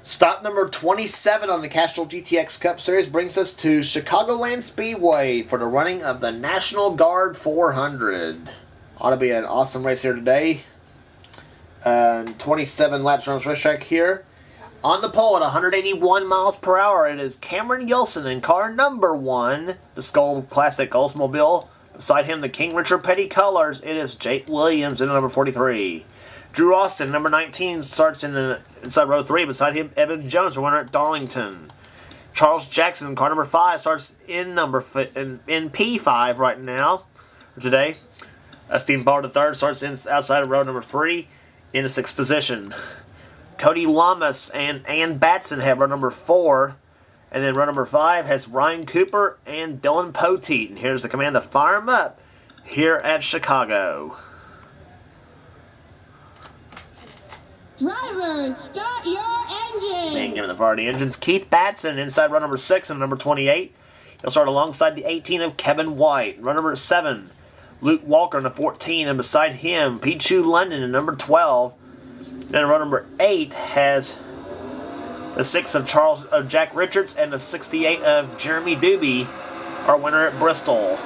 Stop number 27 on the Castrol GTX Cup Series brings us to Chicagoland Speedway for the running of the National Guard 400. Ought to be an awesome race here today. 27 laps around the racetrack here. On the pole at 181 miles per hour, it is Cameron Gilson in car number 1, the Skull Classic Oldsmobile. Beside him, the King Richard Petty Colors, it is Jake Williams in number 43. Drew Austin, number 19, starts inside row 3. Beside him, Evan Jones, winner at Darlington. Charles Jackson, car number 5, starts in P5 right now, today. Stephen Ballard III starts outside of row number 3 in the 6th position. Cody Lamas and Ann Batson have row number 4. And then row number 5 has Ryan Cooper and Dylan Poteet. And here's the command to fire them up here at Chicago. Drivers, start your engines! And giving the fire the engines. Keith Batson inside row number 6 and number 28. He'll start alongside the 18 of Kevin White. Row number 7, Luke Walker in the 14. And beside him, Pichu London in number 12. Then row number 8 has the 6 of Jack Richards and the 68 of Jeremy Doobie, our winner at Bristol.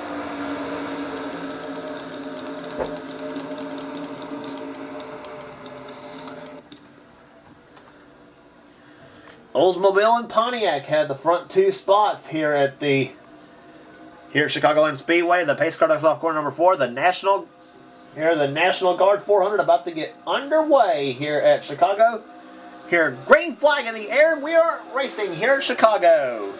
Oldsmobile and Pontiac had the front 2 spots here at Chicagoland Speedway. The pace car ducks off corner number 4. The National Guard 400 about to get underway here at Chicago. Here, green flag in the air, we are racing here in Chicago.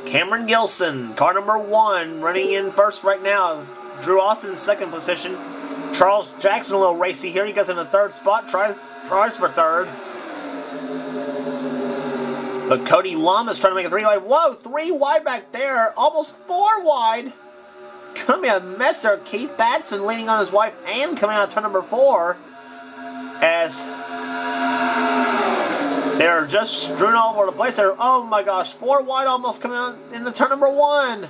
Cameron Gilson, car number 1, running in first right now. Drew Austin in 2nd position. Charles Jackson a little racy here. He goes in the 3rd spot, tries for 3rd. But Cody Lamas trying to make a 3 wide. Whoa, 3 wide back there. Almost 4 wide. Gonna be a mess there. Keith Batson leaning on his wife and coming out of turn number 4. As they're just strewn all over the place there. Oh my gosh, 4 wide almost coming out into turn number 1.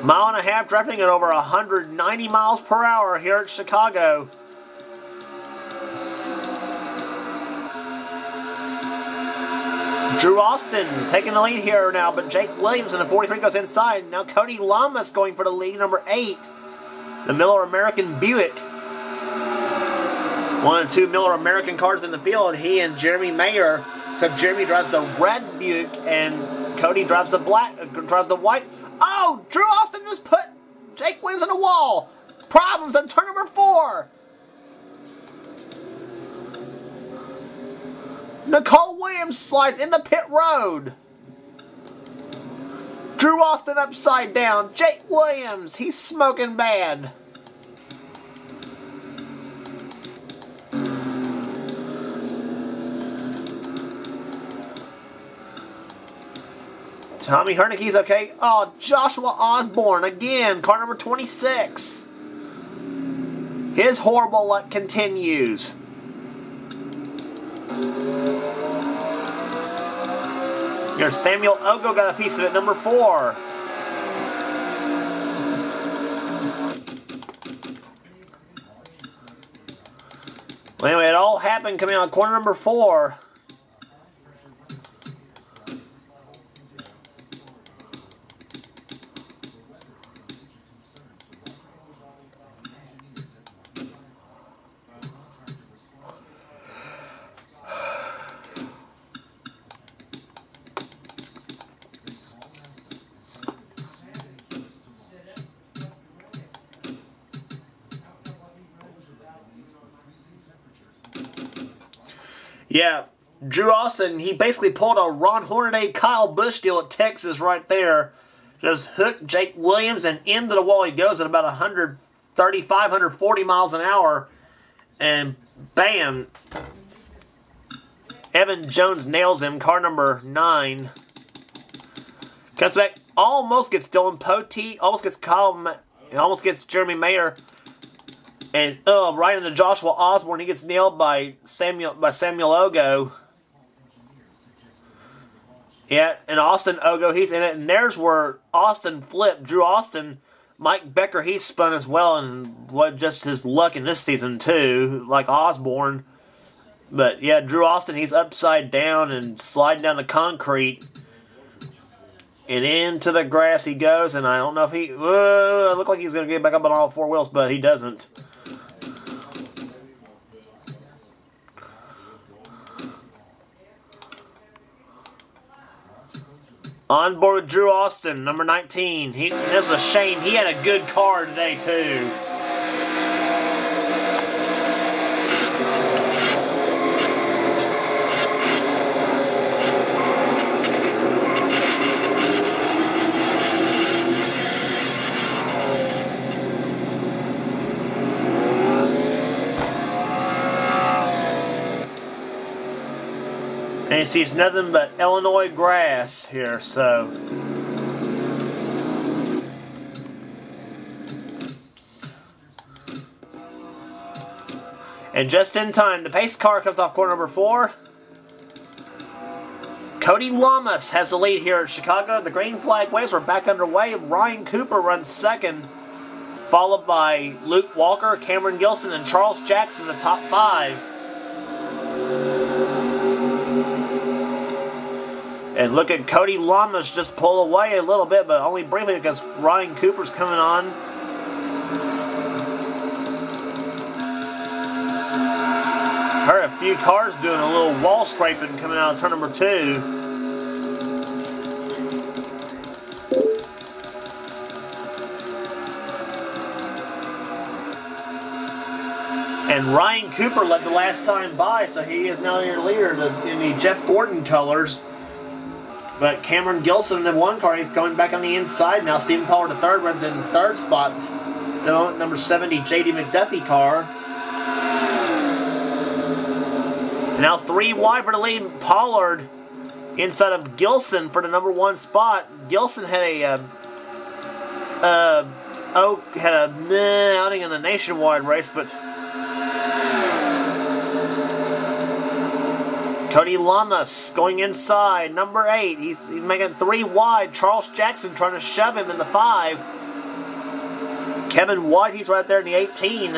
Mile and a half, drafting at over 190 miles per hour here at Chicago. Drew Austin taking the lead here now, but Jake Williams in the 43 goes inside. Now Cody Lamas going for the lead, number 8. The Miller American Buick. 1 and 2 Miller American cars in the field. He and Jeremy Mayer. Except Jeremy drives the red Buick and Cody drives the white. Oh, Drew Austin just put Jake Williams on the wall. Problems on turn number 4. Nicole Williams slides into pit road. Drew Austin upside down. Jake Williams, he's smoking bad. Tommy Hernicke's okay. Oh, Joshua Osborne again, car number 26. His horrible luck continues. Your Samuel Ogo got a piece of it, number 4. Well, anyway, it all happened coming out of corner number 4. Yeah, Drew Austin, he basically pulled a Ron Hornaday, Kyle Busch deal at Texas right there. Just hooked Jake Williams and into the wall he goes at about 135, 140 miles an hour. And bam, Evan Jones nails him, car number 9. Comes back, almost gets Dylan Poteet, almost gets Kyle He almost gets Jeremy Mayer. And right into Joshua Osborne. He gets nailed by Samuel Ogo. Yeah, and Austin Ogo, he's in it. And there's where Austin flipped. Drew Austin, Mike Becker, he spun as well. And what just his luck in this season, too, like Osborne. But yeah, Drew Austin, he's upside down and sliding down the concrete. And into the grass he goes. And I don't know if it looked like he's going to get back up on all four wheels, but he doesn't. On board with Drew Austin, number 19. This is a shame. He had a good car today, too. And he sees nothing but Illinois grass here, so. And just in time, the pace car comes off corner number 4. Cody Lamas has the lead here at Chicago. The green flag waves are back underway. Ryan Cooper runs second, followed by Luke Walker, Cameron Gilson, and Charles Jackson, the top 5. And look at Cody Lamas just pull away a little bit, but only briefly because Ryan Cooper's coming on. Heard a few cars doing a little wall scraping coming out of turn number 2. And Ryan Cooper led the last time by, so he is now your leader in the Jeff Gordon colors. But Cameron Gilson in one car, he's going back on the inside now. Stephen Pollard III runs in third spot. The number 70 J.D. McDuffie car. Now 3 wide for the lead. Pollard inside of Gilson for the number 1 spot. Gilson had a outing in the nationwide race, but Cody Lamas going inside, number 8. He's making 3 wide. Charles Jackson trying to shove him in the 5. Kevin White, he's right there in the 18.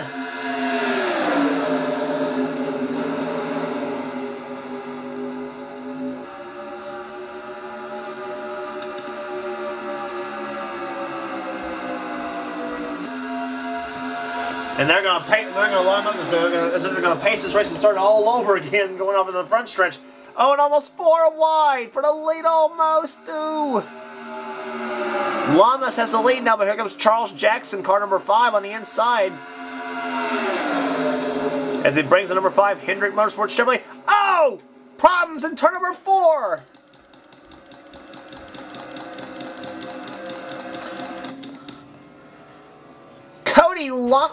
And they're going to line up as they're going to pace this race and start all over again, going off in the front stretch. Oh, and almost 4 wide for the lead almost. Ooh. Lamas has the lead now, but here comes Charles Jackson, car number 5 on the inside. As he brings the number 5 Hendrick Motorsports Chevrolet. Oh! Problems in turn number 4.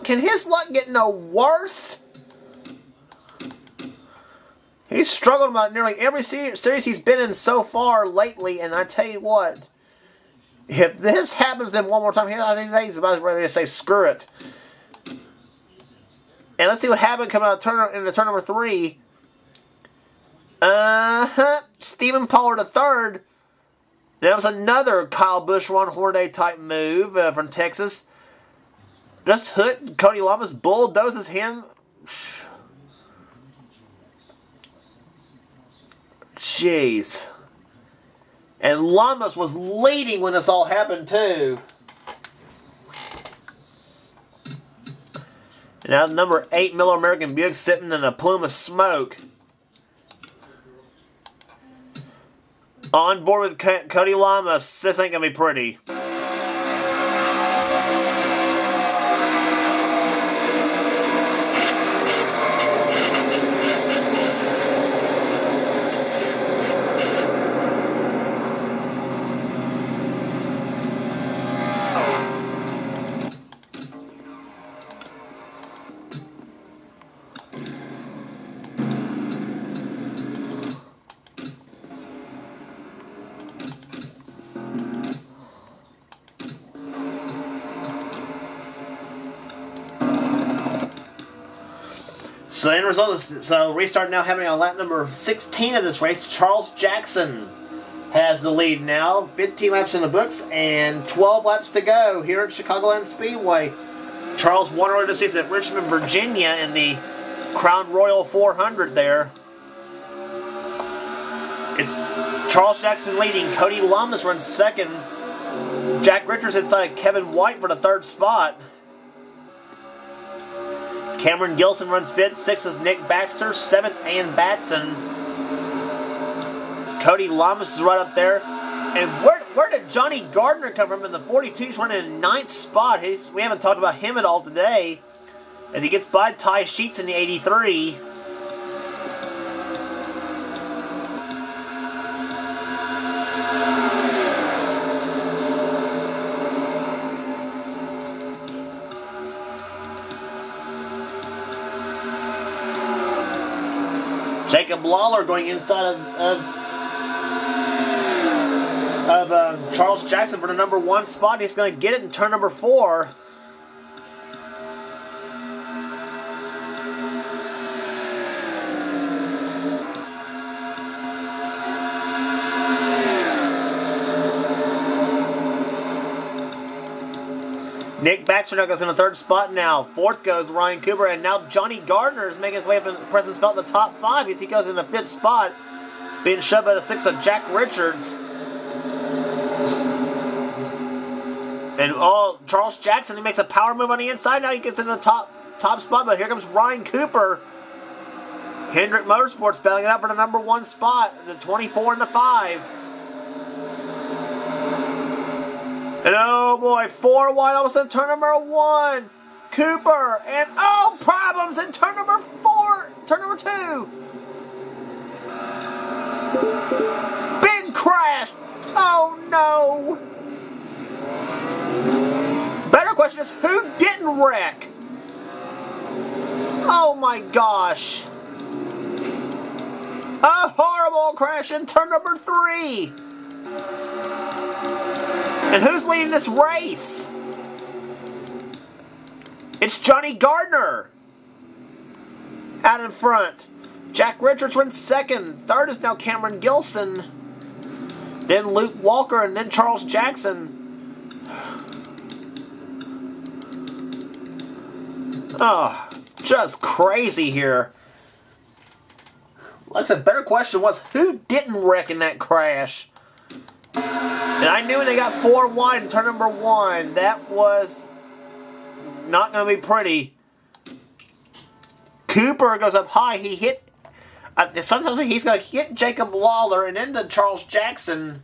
Can his luck get no worse? He's struggled about nearly every series he's been in so far lately, and I tell you what, if this happens to him one more time, I think he's about ready to say screw it. And let's see what happened coming out into turn number 3. Stephen Pollard III. That was another Kyle Busch, Ron Hornaday type move from Texas. Just Hood, Cody Lamas bulldozes him. Jeez. And Lamas was leading when this all happened, too. And now number 8 Miller American Buick sitting in a plume of smoke. On board with Cody Lamas. This ain't going to be pretty. So the end result is, so restart now having on lap number 16 of this race. Charles Jackson has the lead now. 15 laps in the books and 12 laps to go here at Chicagoland Speedway. Charles won earlier this season at Richmond, Virginia in the Crown Royal 400 there. It's Charles Jackson leading. Cody Lamas runs second. Jack Richards inside Kevin White for the third spot. Cameron Gilson runs fifth. Sixth is Nick Baxter. Seventh, Ann Batson. Cody Lamas is right up there. And where did Johnny Gardner come from in the 42? He's running in ninth spot. We haven't talked about him at all today, as he gets by Ty Sheets in the 83. Jacob Lawler going inside of Charles Jackson for the number 1 spot. He's going to get it in turn number 4. Nick Baxter now goes in the third spot now. Fourth goes Ryan Cooper, and now Johnny Gardner is making his way up in presence felt in the top 5 as he goes in the 5th spot, being shoved by the 6th of Jack Richards. And Charles Jackson, he makes a power move on the inside. Now he gets in the top spot, but here comes Ryan Cooper. Hendrick Motorsports battling it out for the number 1 spot, the 24 and the 5. And oh boy, 4 wide, almost in turn number 1. Cooper, and oh, problems in turn number 4, turn number 2. Big crash. Oh no. Better question is, who didn't wreck? Oh my gosh. A horrible crash in turn number 3. And who's leading this race? It's Johnny Gardner out in front. Jack Richards runs second. Third is now Cameron Gilson. Then Luke Walker, and then Charles Jackson. Oh, just crazy here. Like I said, better question was, who didn't wreck in that crash? And I knew when they got 4 wide in turn number 1, that was not going to be pretty. Cooper goes up high. He hit... sometimes he's going to hit Jacob Lawler and then to Charles Jackson.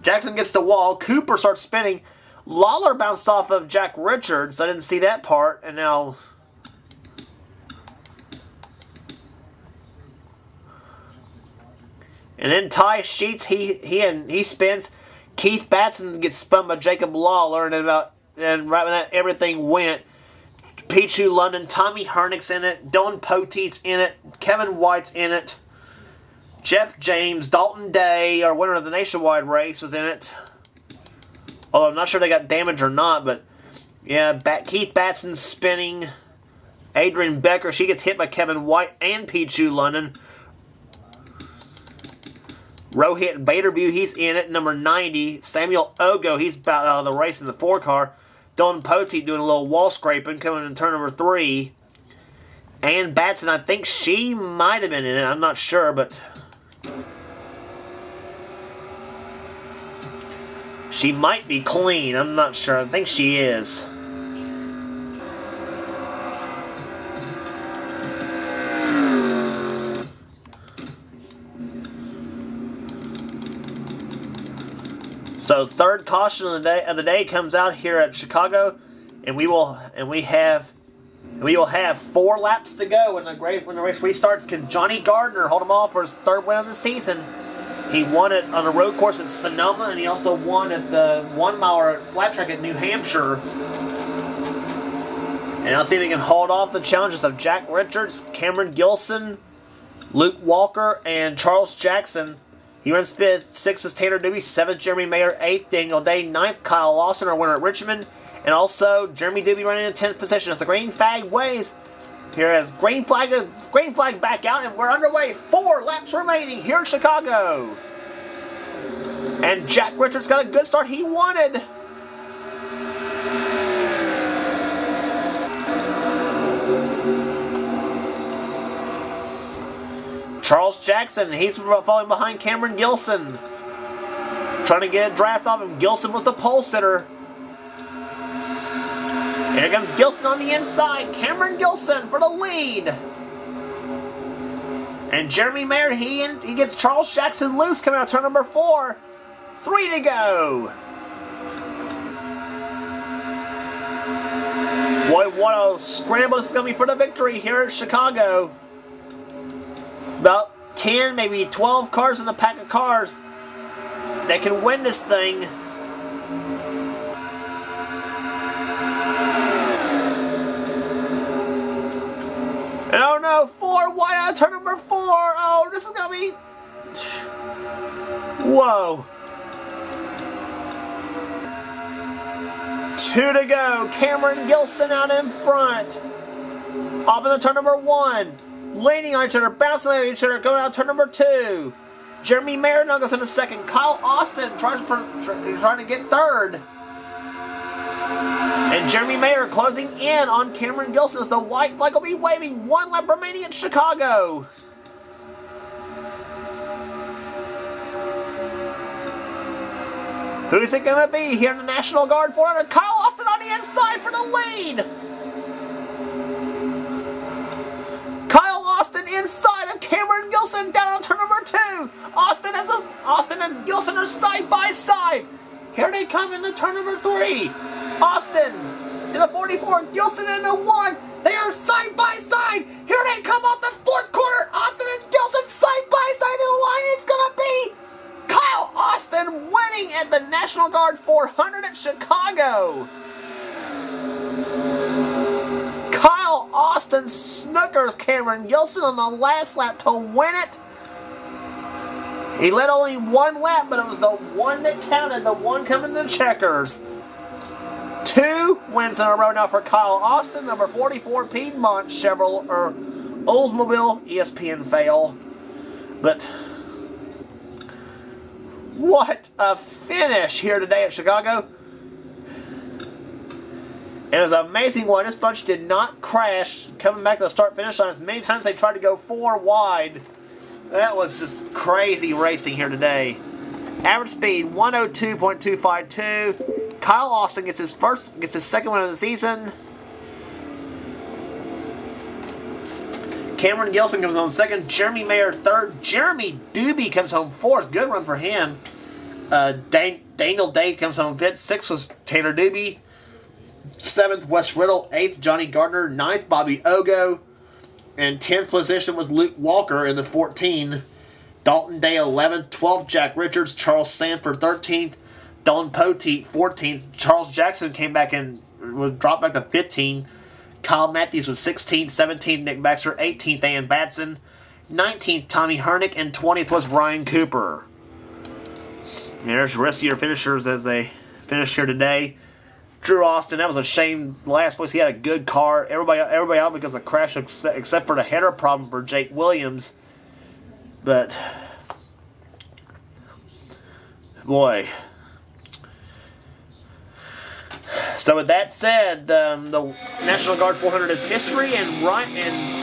Jackson gets the wall. Cooper starts spinning. Lawler bounced off of Jack Richards. I didn't see that part. And now... And then Ty Sheets, he spins. Keith Batson gets spun by Jacob Lawler, and then right when everything went, Pichu London, Tommy Hernick's in it, Dylan Poteet's in it, Kevin White's in it, Jeff James, Dalton Day, our winner of the nationwide race, was in it. Although I'm not sure they got damaged or not, but yeah, Keith Batson's spinning. Adrian Becker, she gets hit by Kevin White and Pichu London. Rohit Baderview, he's in it, number 90. Samuel Ogo, he's about out of the race in the 4 car. Dylan Poteet doing a little wall scraping, coming in turn number 3. Ann Batson, I think she might have been in it, I'm not sure, but... she might be clean, I'm not sure. I think she is. So third caution of the day comes out here at Chicago, and we will have 4 laps to go when the race restarts. Can Johnny Gardner hold him off for his 3rd win of the season? He won it on a road course at Sonoma, and he also won at the 1 mile flat track at New Hampshire. And I'll see if he can hold off the challenges of Jack Richards, Cameron Gilson, Luke Walker, and Charles Jackson. He runs 5th. 6th is Tanner Doobie. 7th, Jeremy Mayer. 8th, Daniel Day. 9th, Kyle Lawson, our winner at Richmond. And also, Jeremy Doobie running in 10th position as the green flag waves. Here as green flag back out, and we're underway. 4 laps remaining here in Chicago. And Jack Richards got a good start he wanted. Charles Jackson, he's falling behind Cameron Gilson. Trying to get a draft off him. Gilson was the pole sitter. And here comes Gilson on the inside. Cameron Gilson for the lead. And Jeremy Mayer, he gets Charles Jackson loose coming out of turn number 4. 3 to go. Boy, what a scramble this is going to be for the victory here at Chicago. About 10, maybe 12 cars in the pack of cars that can win this thing. And oh no, 4 wide out of turn number 4. Oh, this is going to be... Whoa. 2 to go. Cameron Gilson out in front. Off into turn number 1. Leaning on each other, bouncing on each other, going out turn number 2. Jeremy Mayer now goes into second. Kyle Austin trying to get third. And Jeremy Mayer closing in on Cameron Gilson as the white flag will be waving. 1 lap remaining in Chicago. Who's it going to be here in the National Guard 400? Kyle Austin on the inside for the lead. Kyle Austin inside of Cameron Gilson down on turn number 2. Austin and Gilson are side by side. Here they come in the turn number 3. Austin in the 44, Gilson in the 1. They are side by side. Here they come off the 4th corner. Austin and Gilson side by side. The line is going to be Kyle Austin winning at the National Guard 400 at Chicago. Kyle Austin snookers Cameron Gilson on the last lap to win it. He led only 1 lap, but it was the one that counted, the one coming to checkers. 2 wins in a row now for Kyle Austin, number 44 Piedmont Chevrolet, or Oldsmobile, ESPN fail. But what a finish here today at Chicago. It was an amazing one. This bunch did not crash coming back to the start-finish line. As many times they tried to go 4 wide. That was just crazy racing here today. Average speed 102.252. Kyle Austin gets his second win of the season. Cameron Gilson comes home second. Jeremy Mayer third. Jeremy Doobie comes home 4th. Good run for him. Daniel Day comes home 5th. 6th was Tanner Doobie. 7th, Wes Riddle. 8th, Johnny Gardner. 9th, Bobby Ogo. And 10th position was Luke Walker in the 14. Dalton Day 11th. 12th, Jack Richards. Charles Sanford 13th. Don Poteet 14th. Charles Jackson came back and was dropped back to 15. Kyle Matthews was 16th. 17th, Nick Baxter. 18th, Ian Batson. 19th, Tommy Hernick. And 20th was Ryan Cooper. And there's the rest of your finishers as they finish here today. Drew Austin, that was a shame. Last place he had a good car. Everybody out because of crash except for the header problem for Jake Williams. But boy. So with that said, the National Guard 400 is history, and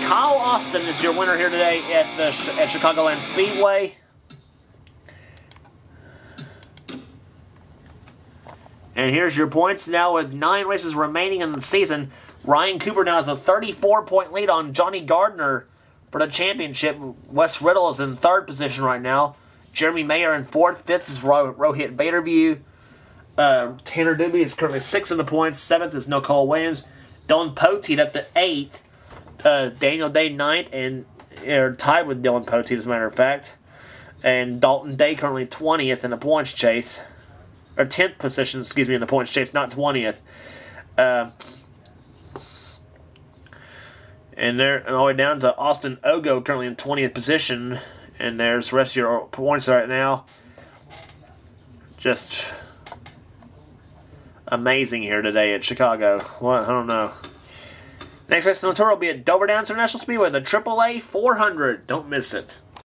Kyle Austin is your winner here today at Chicagoland Speedway. And here's your points now with 9 races remaining in the season. Ryan Cooper now has a 34-point lead on Johnny Gardner for the championship. Wes Riddle is in 3rd position right now. Jeremy Mayer in 4th. 5th is Rohit Baderview. Tanner Doobie is currently 6th in the points. 7th is Nicole Williams. Dylan Poteet up to 8th. Daniel Day 9th, and tied with Dylan Poteet as a matter of fact. And Dalton Day currently 20th in the points chase. Or 10th position, excuse me, in the points chase, not 20th. And they're all the way down to Austin Ogo, currently in 20th position. And there's the rest of your points right now. Just amazing here today at Chicago. What? I don't know. Next race on the tour will be at Dover Downs International Speedway, the AAA 400. Don't miss it.